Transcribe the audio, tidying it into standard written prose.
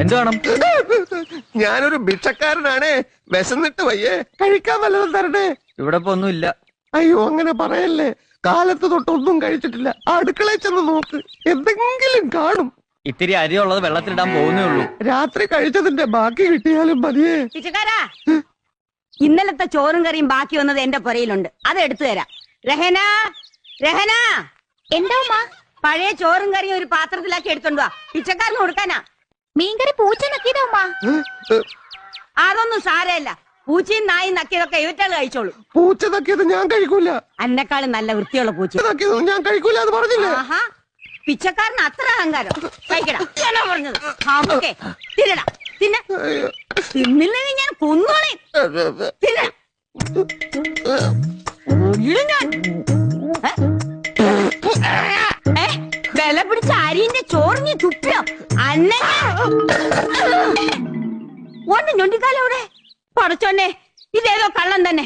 എന്ത് വേണം? ഞാനൊരു ഭിക്ഷക്കാരനാണ്, വിശന്നിട്ട് വയ്യേ, കഴിക്കാൻ വല്ലതും തരണേ. ഇവിടെ ഇപ്പൊ ഒന്നുമില്ല. അയ്യോ അങ്ങനെ പറയല്ലേ, കാലത്ത് തൊട്ടൊന്നും കഴിച്ചിട്ടില്ല. അടുക്കളയിൽ ചെന്ന് നോക്ക്, എന്തെങ്കിലും കാണും. ഇത്തിരി അരി ഉള്ളത് വെള്ളത്തിലിടാൻ പോകുന്നേ ഉള്ളൂ. രാത്രി കഴിച്ചതിന്റെ ബാക്കി കിട്ടിയാലും മതിയേ. പിച്ചക്കാരാ, ഇന്നലത്തെ ചോറും കറിയും ബാക്കി വന്നത് എന്റെ പുരയിലുണ്ട്, അത് എടുത്തു തരാം. രഹന, രഹന, എന്താ ഉമ്മ? പഴയ ചോറും കറിയും ഒരു പാത്രത്തിലാക്കി എടുത്തോണ്ട് വാ, പിച്ചക്കാരന് കൊടുക്കാനാ. മീൻകറി പൂച്ച നക്കിയതാ ഉമ്മ. അതൊന്നും സാരമില്ല, പൂച്ചയും നായും നക്കിയതൊക്കെ ഇവറ്റാള് കഴിച്ചോളൂ. പൂച്ച തക്കിയത് ഞാൻ കഴിക്കൂല. അന്നെക്കാളും നല്ല വൃത്തിയുള്ള പൂച്ച തക്കിയത് ഞാൻ കഴിക്കൂല എന്ന് പറഞ്ഞില്ലേ? ആഹാ, പിച്ചക്കാരന് അത്ര അഹങ്കാരം. കഴിക്കടാ, ഞാനാ പറഞ്ഞത്. ഹാമുക്കെ തിന്നടാ, തിന്ന. തിന്നില്ലെങ്കിൽ ഞാൻ കൊന്നോളെ. തിന്ന. ഞാൻ വില പിടിച്ച അരിന്റെ ചോറിഞ്ഞ് തുപ്പിയോ അന്നെ ഒന്നും ഞൊണ്ടിക്കാലോ അവിടെ. പടച്ചോന്നെ, ഇതേതോ കള്ളം തന്നെ.